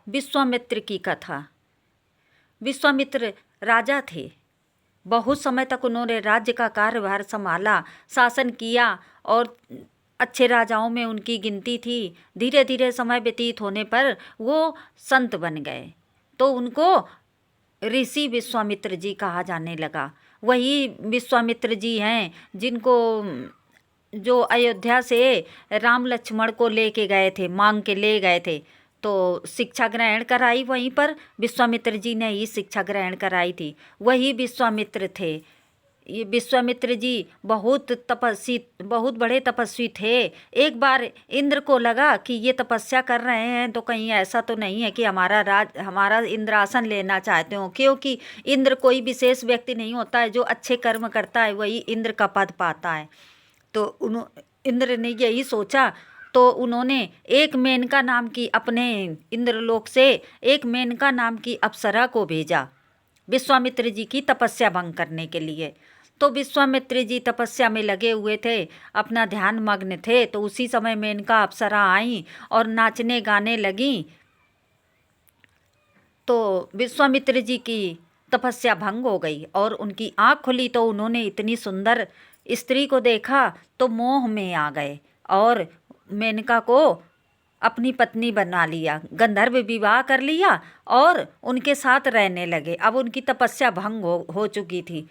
विश्वामित्र की कथा। विश्वामित्र राजा थे। बहुत समय तक उन्होंने राज्य का कार्यभार संभाला, शासन किया और अच्छे राजाओं में उनकी गिनती थी। धीरे धीरे समय व्यतीत होने पर वो संत बन गए, तो उनको ऋषि विश्वामित्र जी कहा जाने लगा। वही विश्वामित्र जी हैं जिनको जो अयोध्या से राम लक्ष्मण को लेके गए थे, मांग के ले गए थे, तो शिक्षा ग्रहण कराई वहीं पर विश्वामित्र जी ने ही शिक्षा ग्रहण कराई थी। वही विश्वामित्र थे। ये विश्वामित्र जी बहुत बड़े तपस्वी थे। एक बार इंद्र को लगा कि ये तपस्या कर रहे हैं तो कहीं ऐसा तो नहीं है कि हमारा इंद्रासन लेना चाहते हो, क्योंकि इंद्र कोई विशेष व्यक्ति नहीं होता है, जो अच्छे कर्म करता है वही इंद्र का पद पाता है। तो इंद्र ने यही सोचा, तो उन्होंने एक मेनका नाम की, अपने इंद्रलोक से एक मेनका नाम की अप्सरा को भेजा विश्वामित्र जी की तपस्या भंग करने के लिए। तो विश्वामित्र जी तपस्या में लगे हुए थे, अपना ध्यान मग्न थे। तो उसी समय मेनका अप्सरा आई और नाचने गाने लगी। तो विश्वामित्र जी की तपस्या भंग हो गई और उनकी आँख खुली तो उन्होंने इतनी सुंदर स्त्री को देखा तो मोह में आ गए और मेनका को अपनी पत्नी बना लिया, गंधर्व विवाह कर लिया और उनके साथ रहने लगे। अब उनकी तपस्या भंग हो चुकी थी।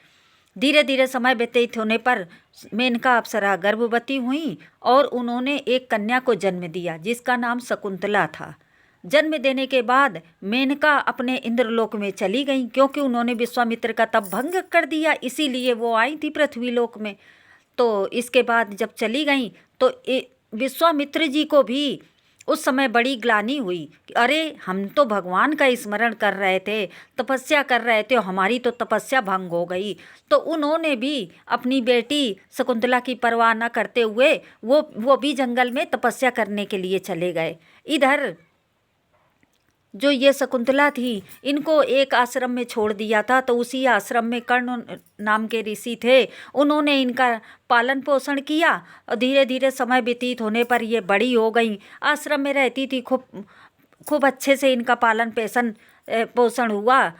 धीरे धीरे समय व्यतीत होने पर मेनका अप्सरा गर्भवती हुई और उन्होंने एक कन्या को जन्म दिया जिसका नाम शकुंतला था। जन्म देने के बाद मेनका अपने इंद्रलोक में चली गई, क्योंकि उन्होंने विश्वामित्र का तप भंग कर दिया, इसीलिए वो आई थी पृथ्वीलोक में। तो इसके बाद जब चली गई तो विश्वामित्र जी को भी उस समय बड़ी ग्लानि हुई कि अरे, हम तो भगवान का स्मरण कर रहे थे, तपस्या कर रहे थे, हमारी तो तपस्या भंग हो गई। तो उन्होंने भी अपनी बेटी शकुंतला की परवाह न करते हुए वो भी जंगल में तपस्या करने के लिए चले गए। इधर जो ये शकुंतला थी, इनको एक आश्रम में छोड़ दिया था, तो उसी आश्रम में कर्ण नाम के ऋषि थे। उन्होंने इनका पालन पोषण किया और धीरे धीरे समय व्यतीत होने पर ये बड़ी हो गई। आश्रम में रहती थी, खूब अच्छे से इनका पालन पोषण हुआ।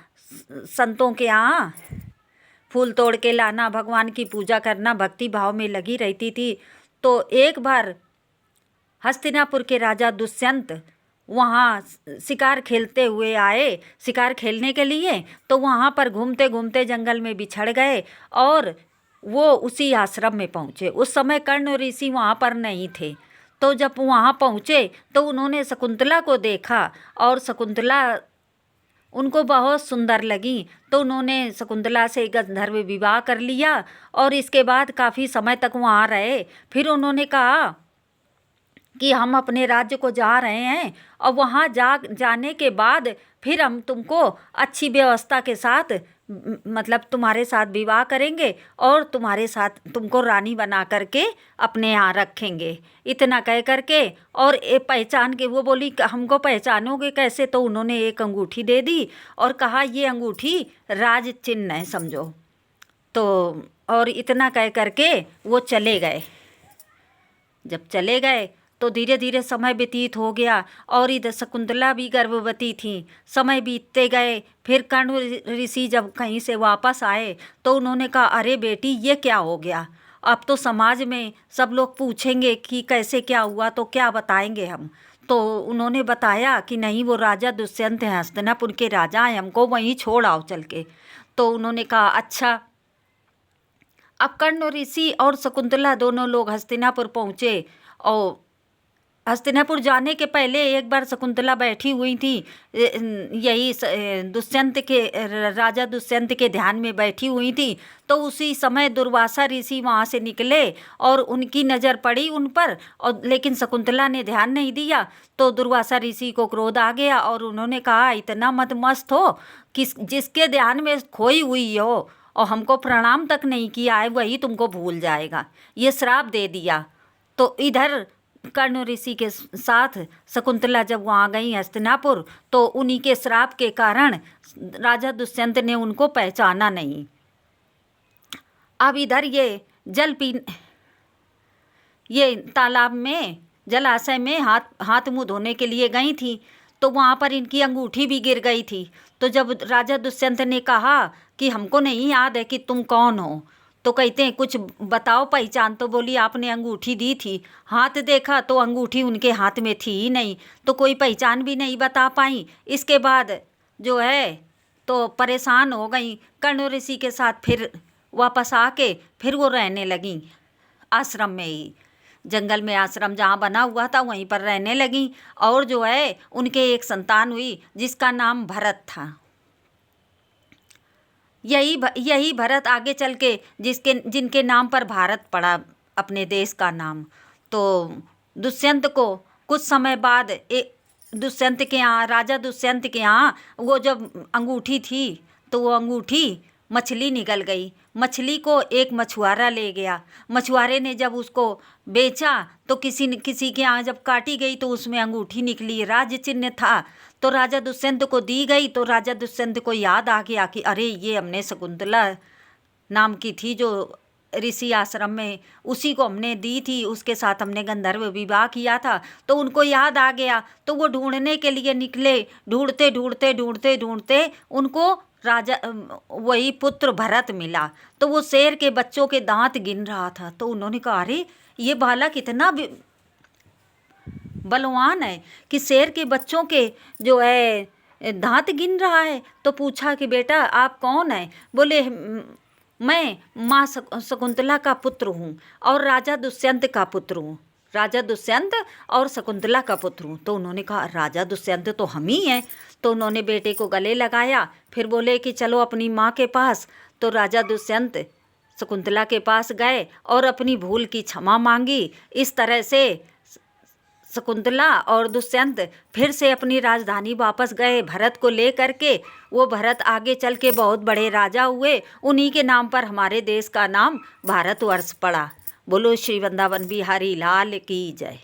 संतों के यहाँ फूल तोड़ के लाना, भगवान की पूजा करना, भक्ति भाव में लगी रहती थी। तो एक बार हस्तिनापुर के राजा दुष्यंत वहाँ शिकार खेलते हुए आए, शिकार खेलने के लिए। तो वहाँ पर घूमते घूमते जंगल में बिछड़ गए और वो उसी आश्रम में पहुँचे। उस समय कर्ण ऋषि वहाँ पर नहीं थे। तो जब वहाँ पहुँचे तो उन्होंने शकुंतला को देखा और शकुंतला उनको बहुत सुंदर लगी। तो उन्होंने शकुंतला से गंधर्व विवाह कर लिया और इसके बाद काफ़ी समय तक वहाँ रहे। फिर उन्होंने कहा कि हम अपने राज्य को जा रहे हैं और वहाँ जाने के बाद फिर हम तुमको अच्छी व्यवस्था के साथ, मतलब तुम्हारे साथ विवाह करेंगे और तुम्हारे साथ तुमको रानी बना करके अपने यहाँ रखेंगे। इतना कह करके और पहचान के, वो बोली हमको पहचानोगे कैसे? तो उन्होंने एक अंगूठी दे दी और कहा ये अंगूठी राज चिन्ह है, समझो। तो और इतना कह करके वो चले गए। जब चले गए तो धीरे धीरे समय व्यतीत हो गया और इधर शकुंतला भी गर्भवती थी। समय बीतते गए। फिर कर्ण ऋषि जब कहीं से वापस आए तो उन्होंने कहा अरे बेटी, ये क्या हो गया? अब तो समाज में सब लोग पूछेंगे कि कैसे क्या हुआ, तो क्या बताएंगे हम? तो उन्होंने बताया कि नहीं, वो राजा दुष्यंत हैं, हस्तिनापुर के राजा हैं, हमको वहीं छोड़ आओ चल के। तो उन्होंने कहा अच्छा। अब कर्ण ऋषि और शकुंतला दोनों लोग हस्तिनापुर पहुँचे और हस्तिनापुर जाने के पहले एक बार शकुंतला बैठी हुई थी, यही राजा दुष्यंत के ध्यान में बैठी हुई थी। तो उसी समय दुर्वासा ऋषि वहाँ से निकले और उनकी नज़र पड़ी उन पर, और लेकिन शकुंतला ने ध्यान नहीं दिया। तो दुर्वासा ऋषि को क्रोध आ गया और उन्होंने कहा इतना मत मस्त हो कि जिसके ध्यान में खोई हुई हो और हमको प्रणाम तक नहीं किया है, वही तुमको भूल जाएगा। ये श्राप दे दिया। तो इधर कर्ण ऋषि के साथ शकुंतला जब वहाँ गई हस्तिनापुर, तो उन्हीं के श्राप के कारण राजा दुष्यंत ने उनको पहचाना नहीं। अब इधर ये तालाब में, जलाशय में हाथ मुँह धोने के लिए गई थी। तो वहाँ पर इनकी अंगूठी भी गिर गई थी। तो जब राजा दुष्यंत ने कहा कि हमको नहीं याद है कि तुम कौन हो, तो कहते हैं कुछ बताओ पहचान। तो बोली आपने अंगूठी दी थी, हाथ देखा तो अंगूठी उनके हाथ में थी ही नहीं, तो कोई पहचान भी नहीं बता पाई। इसके बाद जो है तो परेशान हो गई, कर्ण ऋषि के साथ फिर वापस आके फिर वो रहने लगी आश्रम में ही, जंगल में आश्रम जहाँ बना हुआ था वहीं पर रहने लगी। और जो है उनके एक संतान हुई जिसका नाम भरत था। यही भरत आगे चल के जिनके नाम पर भारत पड़ा, अपने देश का नाम। तो दुष्यंत को कुछ समय बाद दुष्यंत के यहाँ, राजा दुष्यंत के यहाँ वो जब अंगूठी थी तो वो अंगूठी मछली निकल गई। मछली को एक मछुआरा ले गया। मछुआरे ने जब उसको बेचा तो किसी के यहाँ जब काटी गई तो उसमें अंगूठी निकली, राज्य चिन्ह था। तो राजा दुष्यंत को दी गई। तो राजा दुष्यंत को याद आ गया कि अरे ये हमने शकुंतला नाम की थी जो ऋषि आश्रम में, उसी को हमने दी थी, उसके साथ हमने गंधर्व विवाह किया था। तो उनको याद आ गया। तो वो ढूंढने के लिए निकले। ढूंढते ढूंढते ढूंढते ढूंढते उनको राजा वही पुत्र भरत मिला। तो वो शेर के बच्चों के दांत गिन रहा था। तो उन्होंने कहा अरे ये बालक इतना बलवान है कि शेर के बच्चों के जो है दांत गिन रहा है। तो पूछा कि बेटा आप कौन है? बोले मैं माँ शकुंतला का पुत्र हूँ और राजा दुष्यंत का पुत्र हूँ, राजा दुष्यंत और शकुंतला का पुत्र हूँ। तो उन्होंने कहा राजा दुष्यंत तो हम ही हैं। तो उन्होंने बेटे को गले लगाया, फिर बोले कि चलो अपनी माँ के पास। तो राजा दुष्यंत शकुंतला के पास गए और अपनी भूल की क्षमा मांगी। इस तरह से शकुंतला और दुष्यंत फिर से अपनी राजधानी वापस गए भरत को ले करके। वो भरत आगे चल के बहुत बड़े राजा हुए। उन्हीं के नाम पर हमारे देश का नाम भारतवर्ष पड़ा। बोलो श्री वृंदावन बिहारी लाल की जय।